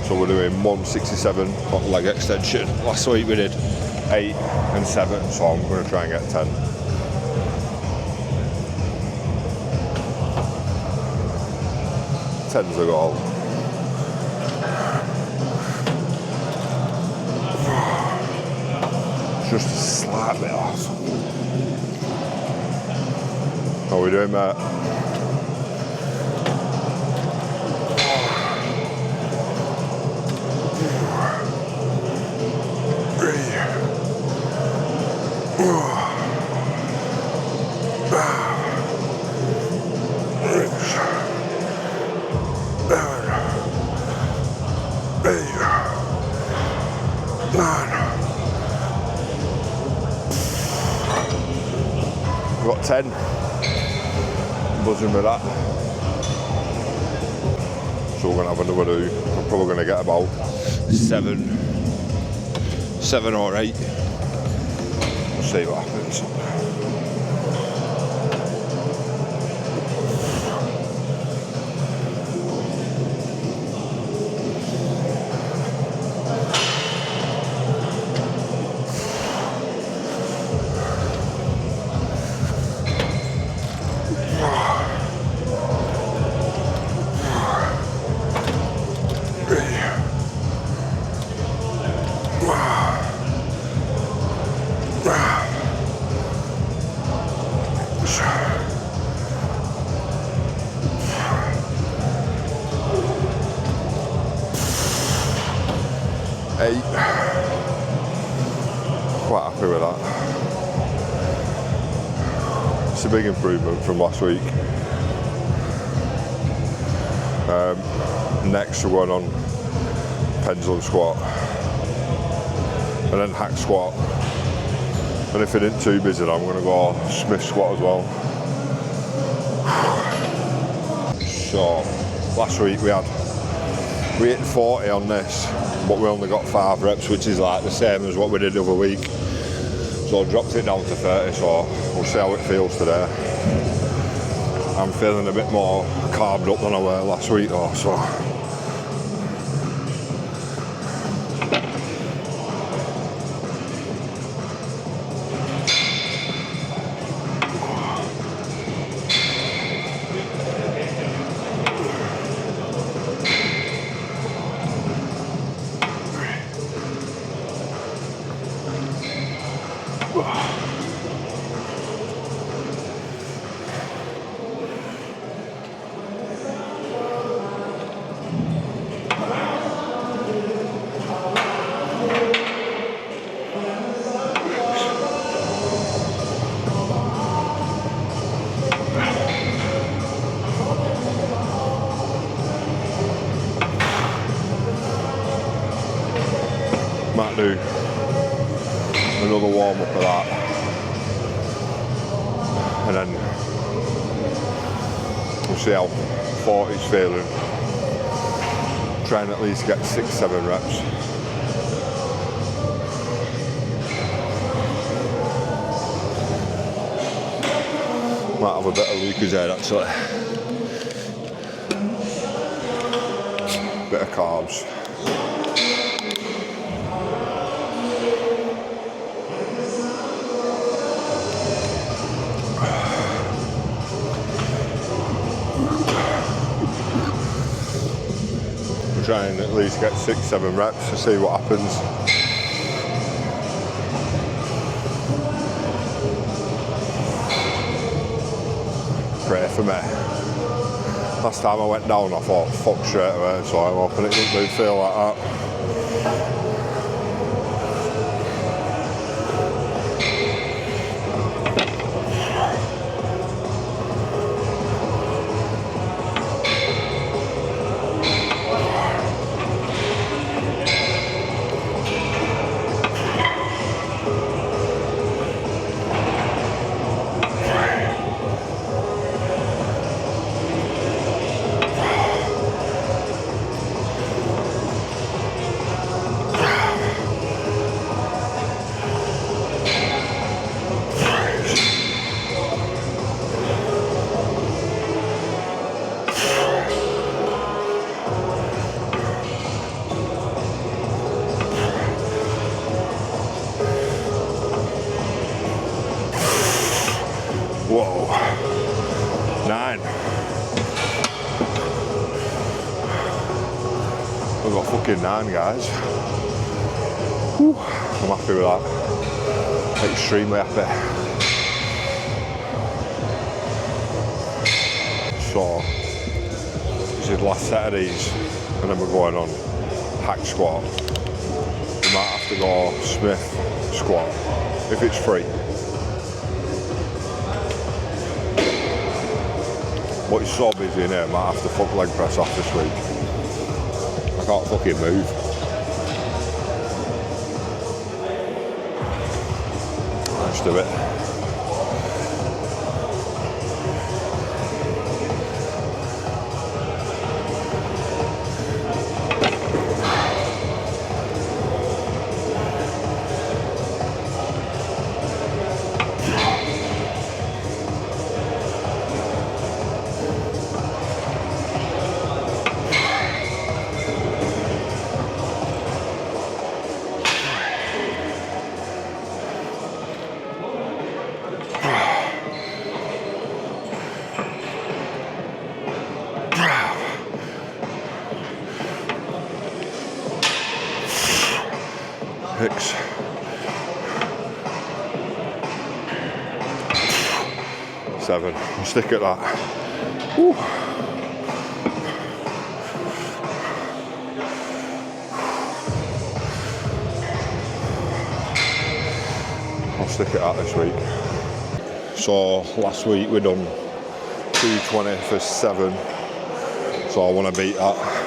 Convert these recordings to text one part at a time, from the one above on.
So we're doing 167 leg extension. Last week we did 8 and 7, so I'm going to try and get 10. Ten's a goal. Just a slight bit off. How are we doing, mate? Got 10. Buzzing with that. So we're going to have another do. I'm probably going to get about 7 or 8. We'll see what happens. Quite happy with that. It's a big improvement from last week. Next we're going on pendulum squat and then hack squat, and if it isn't too busy I'm going to go Smith squat as well. So last week we hit 40 on this, but we only got 5 reps, which is like the same as what we did the other week. So I dropped it down to 30, so we'll see how it feels today. I'm feeling a bit more carved up than I were last week though, so. Might do another warm up of that, and then we'll see how 40's feeling. Try and at least get 6-7 reps. Might have a bit of Lucozade actually. Bit of carbs. Try and at least get 6-7 reps to see what happens. Pray for me. Last time I went down I thought fuck straight away, so I'm hoping it doesn't feel like that. We've got fucking 9, guys. Whew. I'm happy with that. Extremely happy. So, this is the last set of these, and then we're going on hack squat. We might have to go Smith squat if it's free. But it's so busy in here, I might have to fuck leg press off this week. I can't fucking move. Let's do it. Six. 7. I'll stick at that. Woo. I'll stick at that this week. So last week we done 220 for 7. So I want to beat that.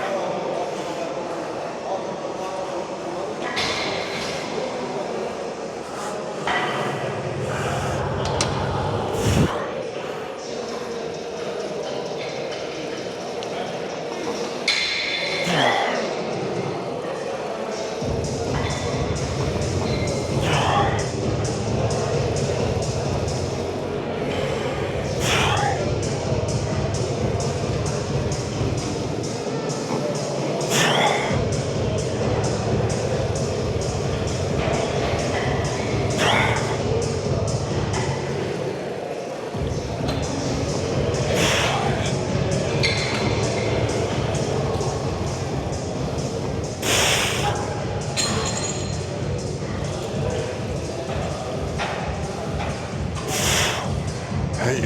Hey.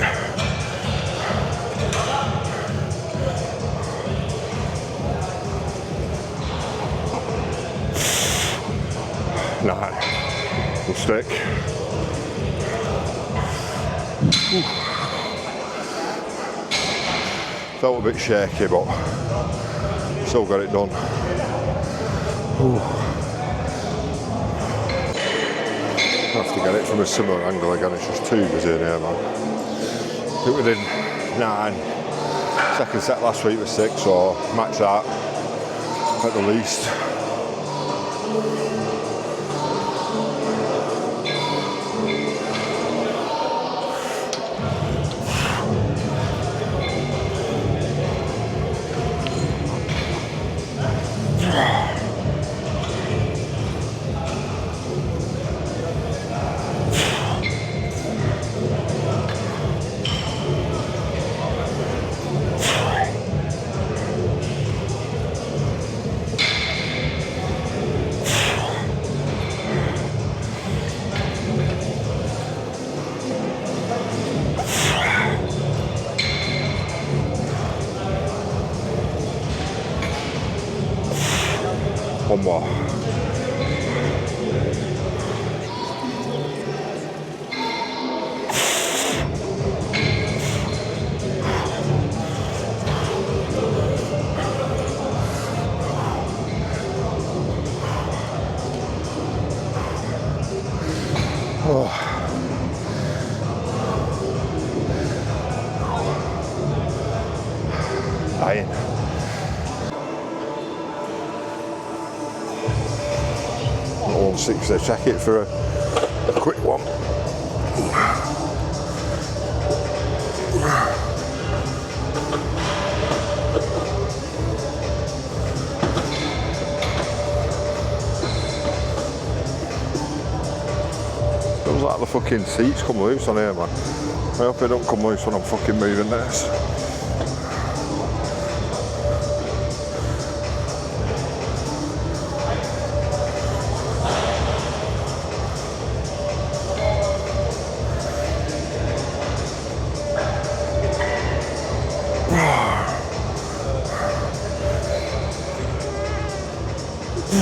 9. We'll stick. Ooh. Felt a bit shaky, but still got it done. Ooh. I have to get it from a similar angle again, it's just too busy in here, man. I think we did 9. Second set last week was 6, so match that at the least. One more. Oh. Dying. 160, check it for a quick one. Feels like the fucking seats come loose on here, man. I hope they don't come loose when I'm fucking moving this. So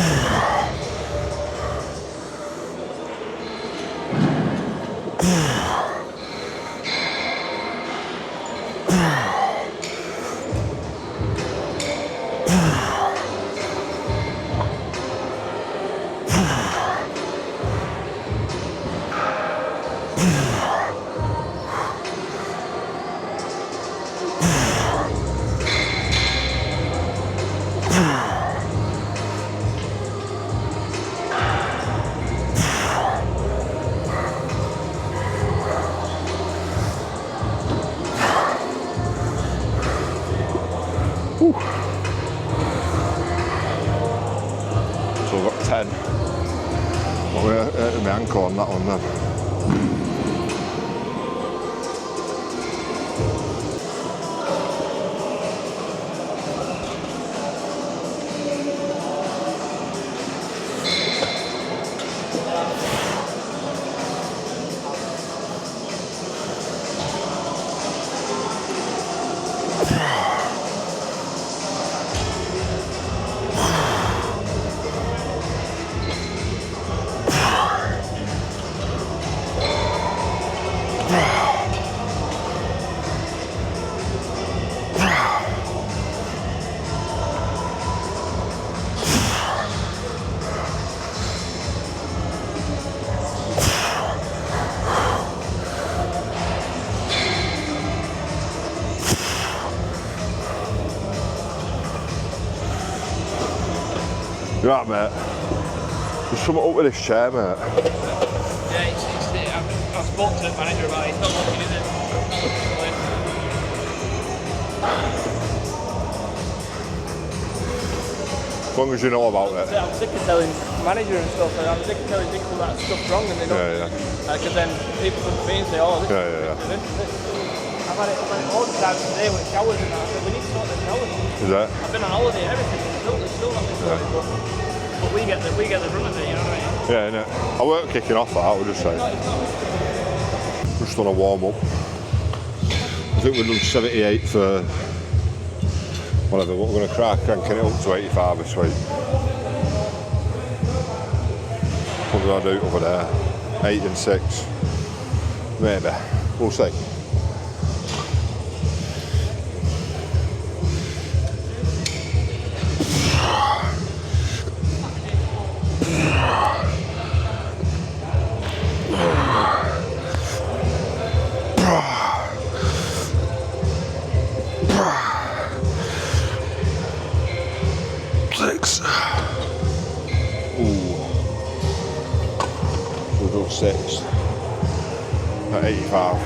we've got 10. But we're at my ankle on that one then. You right, mate? There's something up with this chair, mate. Yeah, I spoke to the manager about it. It's not looking, is it? As long as you know about it. I'm sick of telling the manager and stuff, and I'm sick of telling people that stuff's wrong and they don't. Yeah, yeah. Because then people come to me and say, oh, this Yeah. this. I've had it all the time today with showers and that. I said, we need to sort the showers. Is that? I've been on holiday, everything, it's still not been sorted, but we get the run of it, you know what I mean? Yeah, innit? I weren't kicking off that, I would just say. Just on a warm up. I think we've done 78 for whatever, but we're going to cranking it up to 85 this week. What did I do over there? 8 and 6. Maybe. We'll see. We'll do 6 at 85.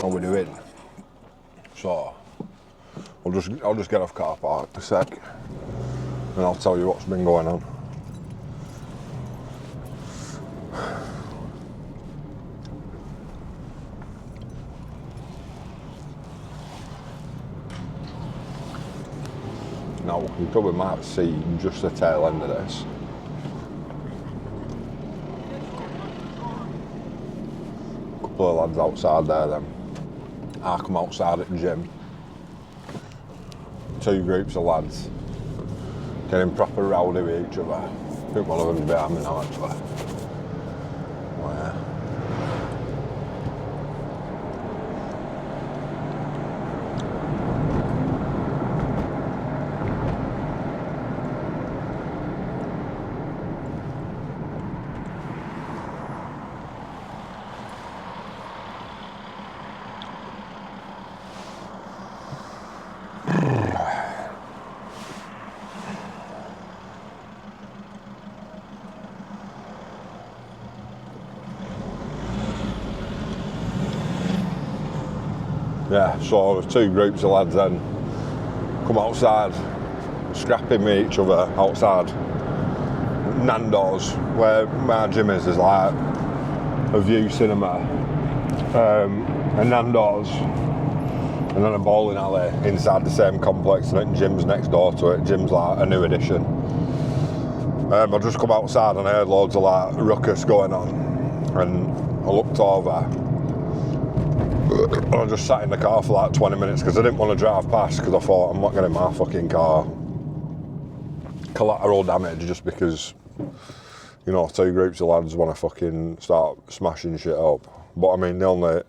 What we're doing. So I'll just get off car park a sec. and I'll tell you what's been going on. Now, you probably might see just the tail end of this. A couple of lads outside there then. I come outside at the gym. 2 groups of lads getting proper rowdy with each other. I think one of them's behind me now actually. Oh, yeah. Yeah, so there's 2 groups of lads then come outside, scrapping with each other outside Nando's, where my gym is. There's like a View Cinema, a Nando's, and then a bowling alley inside the same complex, and then gym's next door to it. Gym's like a new addition. I just come outside and I heard loads of like ruckus going on, and I looked over. I just sat in the car for like 20 minutes because I didn't want to drive past, because I thought I'm not getting my fucking car collateral damage just because, you know, 2 groups of lads want to fucking start smashing shit up. But I mean, they only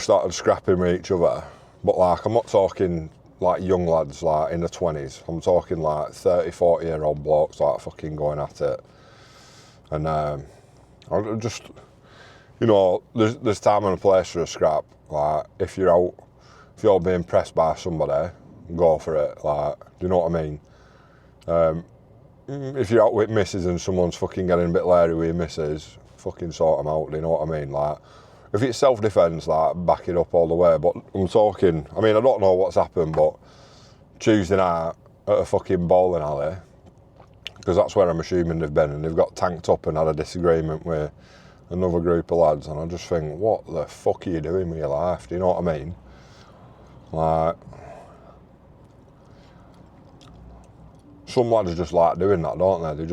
started scrapping with each other. But like, I'm not talking like young lads like in the 20s. I'm talking like 30, 40-year-old blokes like fucking going at it. And I just... You know, there's time and a place for a scrap. Like, if you're being pressed by somebody, go for it. Like, do you know what I mean? If you're out with missus and someone's fucking getting a bit leery with your missus, fucking sort them out. Do you know what I mean? Like, if it's self-defence, like, back it up all the way. But I'm talking. I mean, I don't know what's happened, but Tuesday night at a fucking bowling alley, because that's where I'm assuming they've been, and they've got tanked up and had a disagreement with another group of lads, and I just think, what the fuck are you doing with your life? Do you know what I mean? Like, some lads just like doing that, don't they?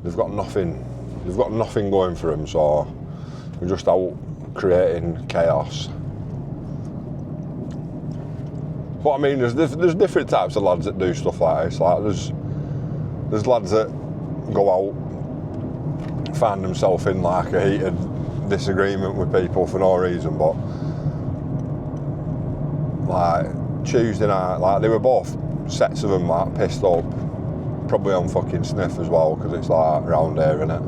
They've got nothing going for them, so they're just out creating chaos. But I mean, there's different types of lads that do stuff like this. Like, there's lads that go out, find themselves in like a heated disagreement with people for no reason, but like Tuesday night, like they were both sets of them like pissed up, probably on fucking sniff as well, because it's like round here, innit?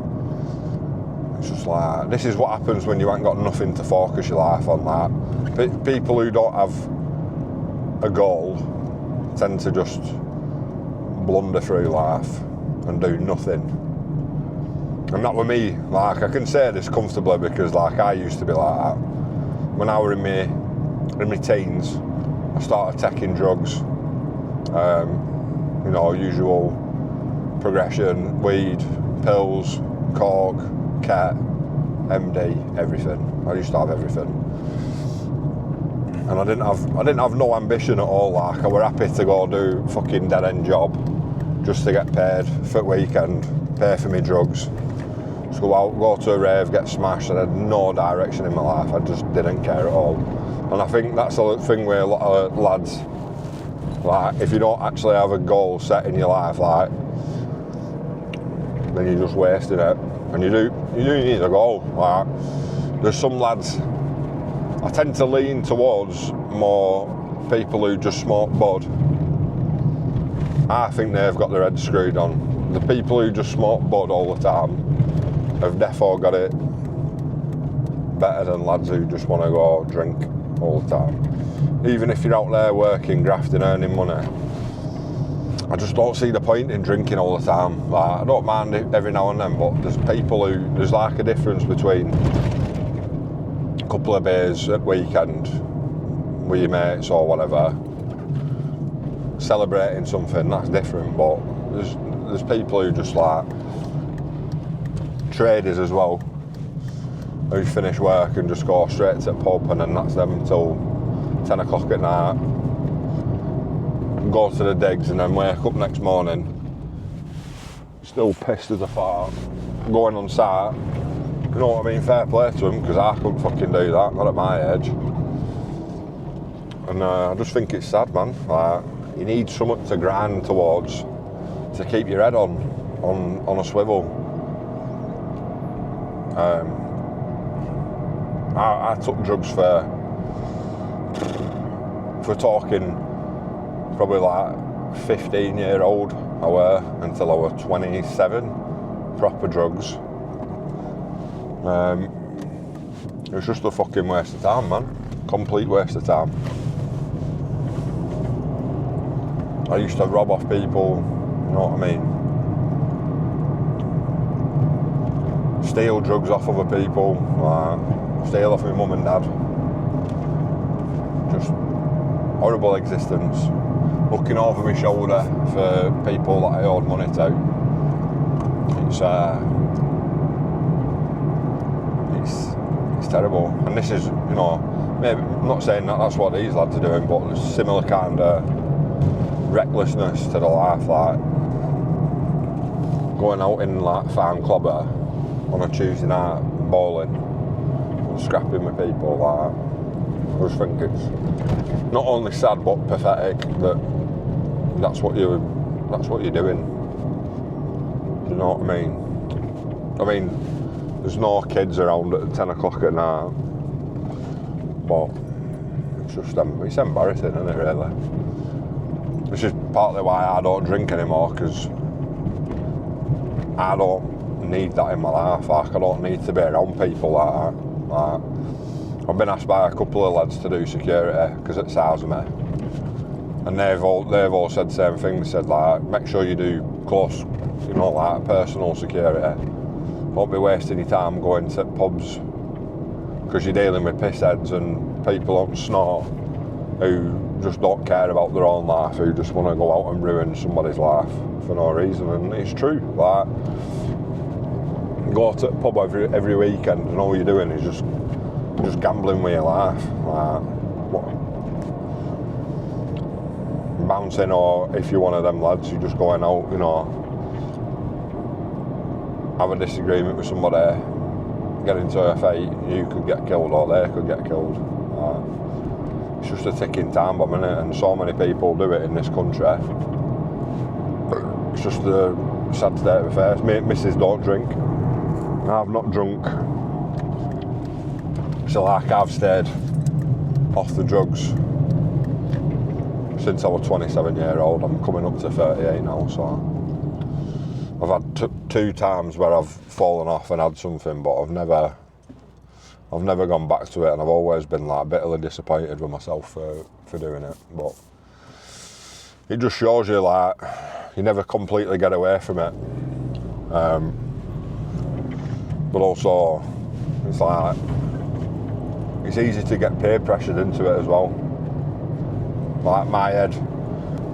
It's just like, this is what happens when you ain't got nothing to focus your life on. Like, people who don't have a goal tend to just blunder through life and do nothing. And not with me. Like, I can say this comfortably because like I used to be like that. When I were in my teens, I started taking drugs. You know, usual progression: weed, pills, coke, cat, MD, everything. I used to have everything. And I didn't have no ambition at all. Like, I were happy to go do fucking dead end job just to get paid for the weekend, pay for me drugs. Just go out, go to a rave, get smashed. I had no direction in my life. I just didn't care at all. And I think that's the thing with a lot of lads. Like, if you don't actually have a goal set in your life, like, then you're just wasting it. And you do need a goal. Like, there's some lads, I tend to lean towards more people who just smoke bud. I think they've got their heads screwed on. The people who just smoke bud all the time have defo got it better than lads who just want to go drink all the time. Even if you're out there working, grafting, earning money, I just don't see the point in drinking all the time. Like, I don't mind it every now and then, but there's like a difference between a couple of beers at weekend with your mates or whatever, celebrating something, that's different, but there's people who just like, traders as well, who finish work and just go straight to the pub, and then that's them until 10 o'clock at night, go to the digs and then wake up next morning still pissed as a fart, going on site. You know what I mean? Fair play to them, because I couldn't fucking do that, not at my age. And I just think it's sad, man. Like, you need something to grind towards to keep your head on a swivel. I took drugs for talking probably like 15-year-old I were until I was 27, proper drugs. It was just a fucking waste of time, man. Complete waste of time. I used to rob off people, you know what I mean? Steal drugs off other people, steal off my mum and dad. Just horrible existence. Looking over my shoulder for people that I owed money to. It's terrible. And this is, you know, maybe I'm not saying that that's what these lads are doing, but there's similar kind of recklessness to the life, like going out in like farm clobber on a Tuesday night, bowling, and scrapping with people. Like, I just think it's not only sad but pathetic that that's what you're doing. Do you know what I mean? I mean, there's no kids around at 10 o'clock at night, but it's embarrassing, isn't it, really? Which is partly why I don't drink anymore, because I don't need that in my life. Like, I don't need to be around people like that. Like, I've been asked by a couple of lads to do security because it sours me, and they've all said the same thing. They said, like, make sure you do close, you know, like personal security. Don't be wasting your time going to pubs, because you're dealing with pissheads and people on snort who just don't care about their own life, who just want to go out and ruin somebody's life for no reason. And it's true. Like, go to a pub every weekend and all you're doing is just gambling with your life. Like, what? Bouncing, or if you're one of them lads, you're just going out, you know, have a disagreement with somebody, get into a fight, you could get killed or they could get killed. It's just a ticking time bomb, isn't it? And so many people do it in this country. It's just a sad state of affairs. Me and missus don't drink. I've not drunk. So like, I've stayed off the drugs since I was 27-year-old. I'm coming up to 38 now, so I've had two times where I've fallen off and had something, but I've never gone back to it, and I've always been like bitterly disappointed with myself for doing it. But it just shows you, like, you never completely get away from it. But also, it's like, it's easy to get peer pressured into it as well. Like, my head,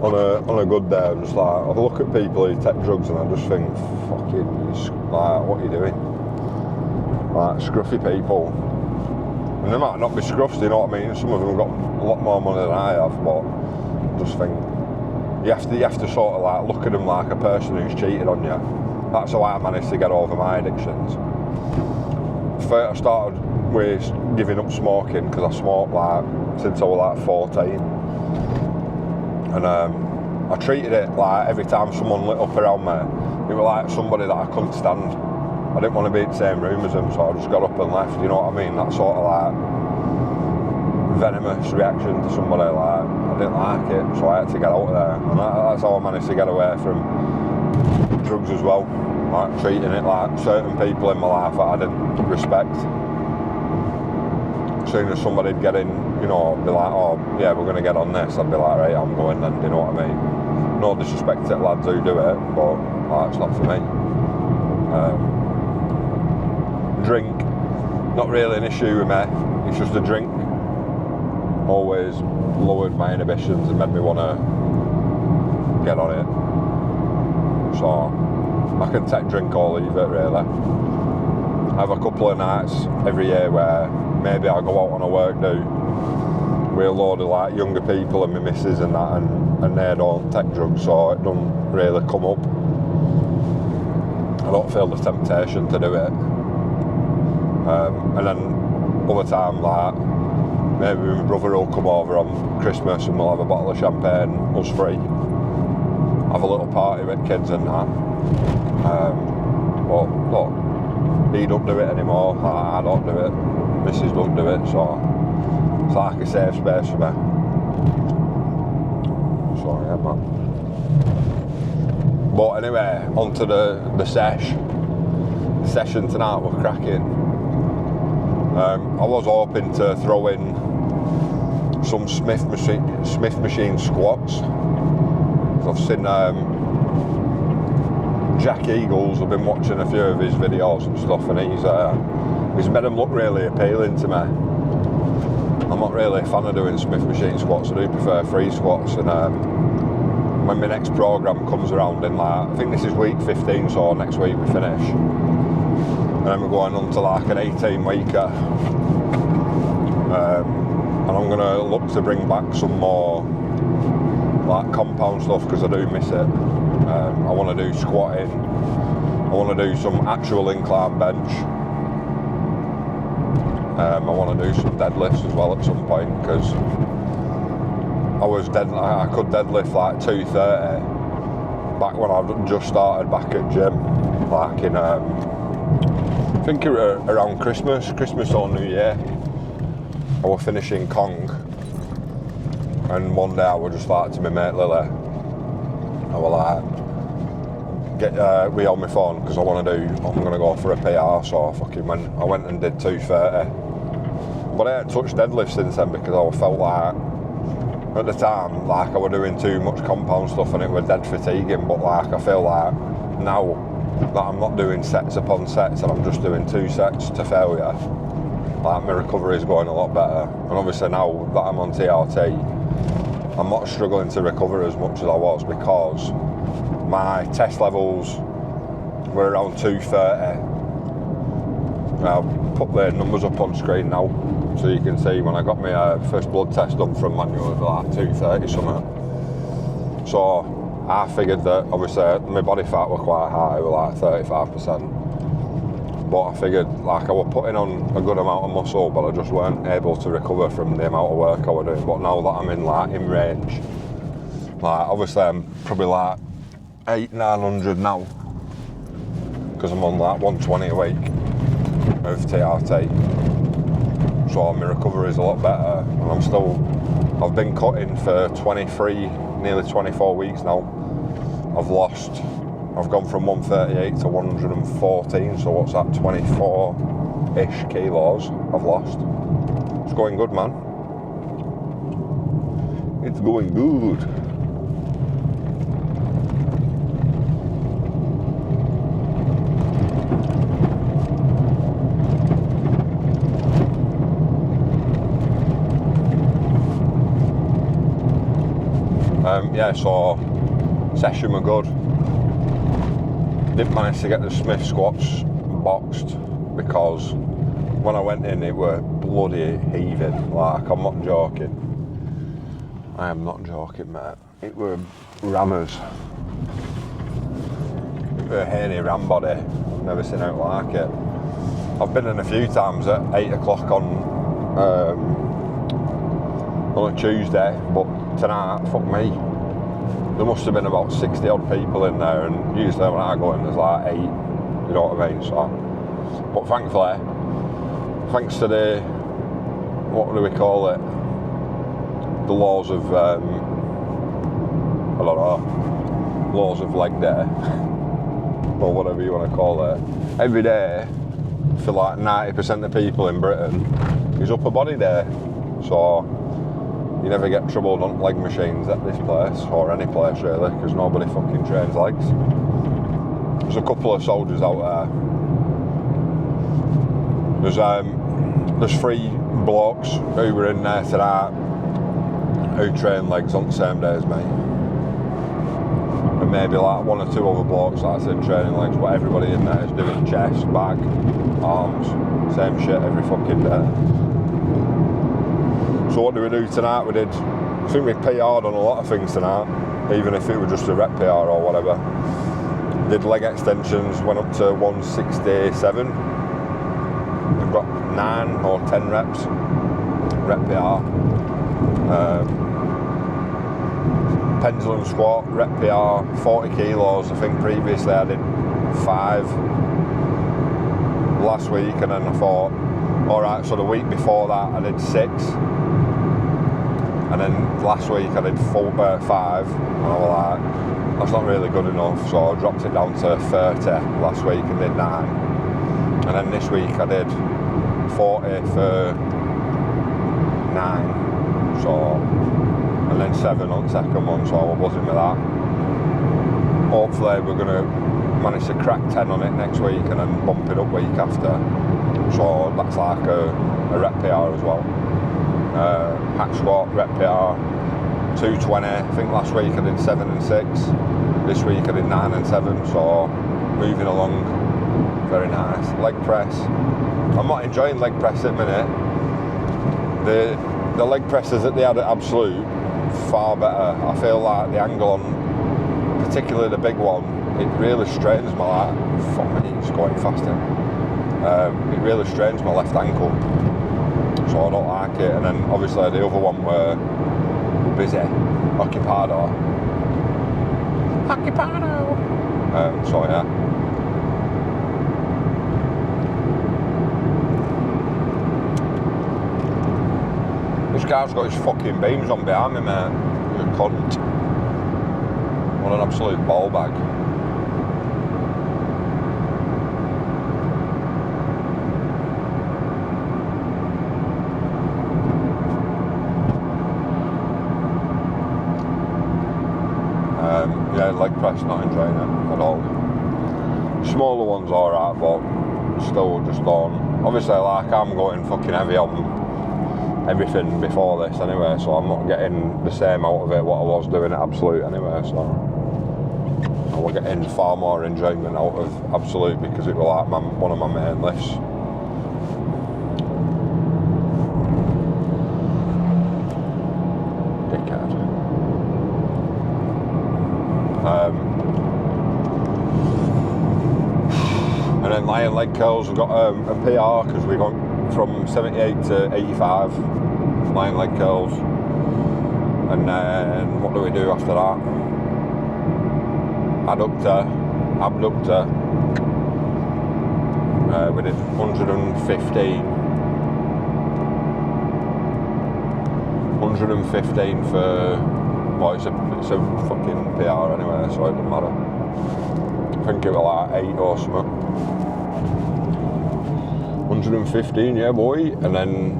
on a good day, I'm just like, I look at people who take drugs and I just think, fucking, like, what are you doing? Like, scruffy people. And they might not be scruffs, you know what I mean? Some of them have got a lot more money than I have, but I just think you have to sort of like look at them like a person who's cheated on you. That's how I managed to get over my addictions. First, I started with giving up smoking, because I smoked like since I was like 14. And I treated it like every time someone lit up around me, it was like somebody that I couldn't stand. I didn't want to be in the same room as them, so I just got up and left, you know what I mean? That sort of like venomous reaction to somebody, like, I didn't like it, so I had to get out of there. And that's how I managed to get away from drugs as well, like treating it like certain people in my life that I didn't respect. As soon as somebody'd get in, you know, be like, oh yeah, we're going to get on this, I'd be like, right, I'm going then, you know what I mean? No disrespect to lads who do it, but like, it's not for me. Drink, not really an issue with me, it's just a drink. Always lowered my inhibitions and made me want to get on it. So I can take drink or leave it really. I have a couple of nights every year where maybe I'll go out on a work do with a load of like younger people and my missus and that, and they don't take drugs, so it doesn't really come up. I don't feel the temptation to do it. And then other time, like maybe my brother will come over on Christmas and we'll have a bottle of champagne, us three, have a little party with kids and that. But look, he don't do it anymore, I don't do it, missus don't do it, so it's like a safe space for me. So yeah, man. But anyway, on to the session tonight was cracking. I was hoping to throw in some Smith machine squats. I've seen Jack Eagles, I've been watching a few of his videos and stuff, and he's made them look really appealing to me. I'm not really a fan of doing Smith machine squats, I do prefer free squats, and when my next programme comes around in like, I think this is week 15, so next week we finish. And then we're going on to like an 18-weeker. And I'm going to look to bring back some more like compound stuff because I do miss it. I want to do squatting. I want to do some actual incline bench. I want to do some deadlifts as well at some point because I could deadlift like 230 back when I just started back at gym, like in I think around Christmas or New Year. I was finishing Kong, and one day I was just like to my mate Lily, I was like, get we on my phone because I'm gonna go for a PR, so I went and did 230. But I haven't touched deadlifts since then because I felt like at the time like I was doing too much compound stuff and it was dead fatiguing, but like I feel like now that I'm not doing sets upon sets and I'm just doing 2 sets to failure, like my recovery is going a lot better. And obviously now that I'm on TRT, I'm not struggling to recover as much as I was because my test levels were around 230. I'll put the numbers up on screen now so you can see when I got my first blood test done from manual, it was like 230 something. So I figured that obviously my body fat were quite high, were like 35%. But I figured like I was putting on a good amount of muscle, but I just weren't able to recover from the amount of work I was doing. But now that I'm in range, like obviously I'm probably like 800-900 now because I'm on like 120 a week of TRT. So my recovery is a lot better, and I've been cutting for 23, nearly 24 weeks now. I've gone from 138 to 114, so what's that, 24-ish kilos I've lost. It's going good, man. It's going good. Yeah, so session were good. Didn't manage to get the Smith squats boxed because when I went in it were bloody heaving. Like, I'm not joking. I am not joking, mate. It were rammers. It were a Haney ram body. Never seen out like it. I've been in a few times at 8 o'clock on a Tuesday, but tonight, fuck me. There must have been about 60 odd people in there, and usually when I go in there's like 8, you know what I mean? So, but thankfully, thanks to the, what do we call it? The laws of, I don't know, laws of leg day, or whatever you want to call it. Every day, for like 90% of people in Britain, is upper body day. So, you never get troubled on leg machines at this place, or any place really, because nobody fucking trains legs. There's a couple of soldiers out there. There's 3 blokes who were in there tonight who train legs on the same day as me. and maybe like 1 or 2 other blokes that's in training legs, but everybody in there is doing chest, back, arms, same shit every fucking day. So what do we do tonight? I think we PR'd on a lot of things tonight, even if it was just a rep PR or whatever. Did leg extensions, went up to 167. We've got 9 or 10 reps, rep PR. Pendulum squat, rep PR, 40 kilos. I think previously I did 5 last week, and then I thought, alright, so the week before that I did 6. And then last week I did 5, and I was like, that's not really good enough, so I dropped it down to 30 last week and did 9. And then this week I did 40 for 9, so, and then 7 on the second one, so I was buzzing with that. Hopefully we're going to manage to crack 10 on it next week and then bump it up week after, so that's like a rep PR as well. Hack squat, rep PR, 220. I think last week I did 7 and 6. This week I did 9 and 7. So moving along, very nice. Leg press. I'm not enjoying leg press at the minute. The leg presses that they had at Absolute, far better. I feel like the angle on, particularly the big one, it really strains my, fuck me, it's going faster. It really strains my left ankle, so I don't like it. And then obviously the other one were busy, Occupado. So yeah. This guy's got his fucking beams on behind me, mate. He's a cunt. What an absolute ball bag. Yeah, leg press, not enjoying it at all. Smaller ones alright, but still just don't. Obviously, like, I'm going fucking heavy on everything before this anyway, so I'm not getting the same out of it what I was doing at Absolute anyway, so I was getting far more enjoyment out of Absolute because it was like one of my main lifts. Dickhead. And then lying leg curls, we've got a PR because we got from 78 to 85 lying leg curls. And then what do we do after that? Adductor, abductor. We did 115 for, well, it's a fucking PR anyway, so it doesn't matter. I think it was like 8 or something. 115, yeah boy. And then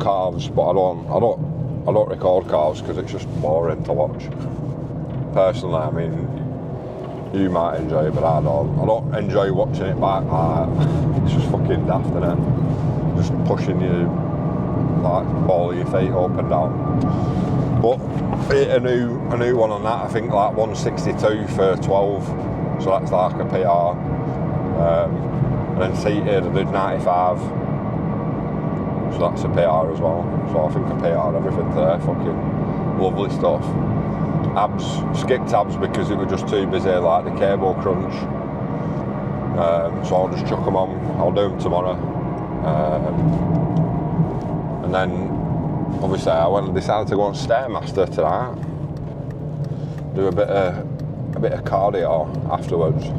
calves, but I don't record calves because it's just boring to watch. Personally, I mean, you might enjoy it, but I don't enjoy watching it back. It's just fucking daft, isn't it? Just pushing you, like, ball of your feet up and down. But a new one on that, I think like 162 for 12, so that's like a PR. And then seated I did 95, so that's a PR as well. So I think I PR'd everything today, fucking lovely stuff. Abs, skipped abs because it was just too busy, like the cable crunch. So I'll just chuck them on, I'll do them tomorrow. And then obviously I went and decided to go on Stairmaster tonight. Do a bit of cardio afterwards.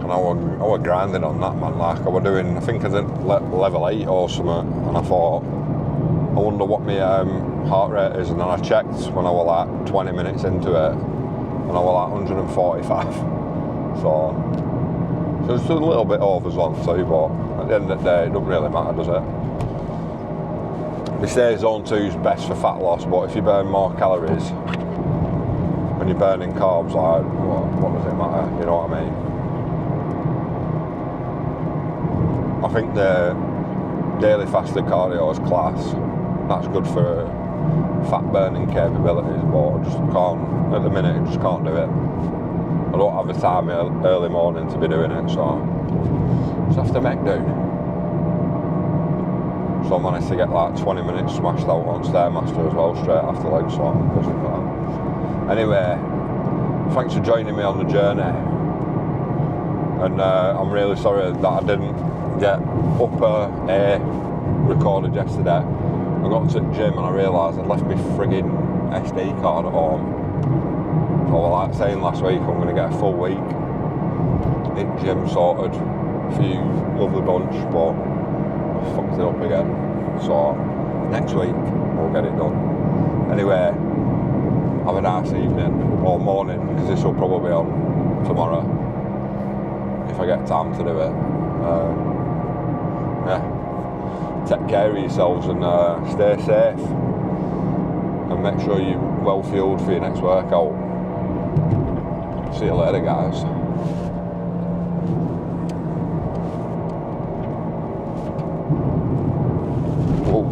And I was grinding on that, man. Like I was doing, I think I did level 8 or something, and I thought, I wonder what my heart rate is, and then I checked when I was like 20 minutes into it, and I was like 145. So it's a little bit over zone 2, but at the end of the day, it doesn't really matter, does it? They say zone 2 is best for fat loss, but if you burn more calories when you're burning carbs, like, what does it matter? You know what I mean? I think the daily fasted cardio is class. That's good for fat burning capabilities, but I just can't, at the minute, I just can't do it. I don't have the time early morning to be doing it, so I just have to make do. So I managed to get like 20 minutes smashed out on Stairmaster as well, straight after leg swap. Anyway, thanks for joining me on the journey. And I'm really sorry that I didn't get Upper A recorded yesterday. I got to the gym and I realised I'd left my frigging SD card at home. So like saying last week, I'm going to get a full week in gym sorted. A few lovely bunch, but I fucked it up again. So next week we'll get it done. Anyway, have a nice evening or morning, because this will probably be on tomorrow if I get time to do it. Yeah, take care of yourselves and stay safe, and make sure you're well fueled for your next workout. See you later, guys. Whoa.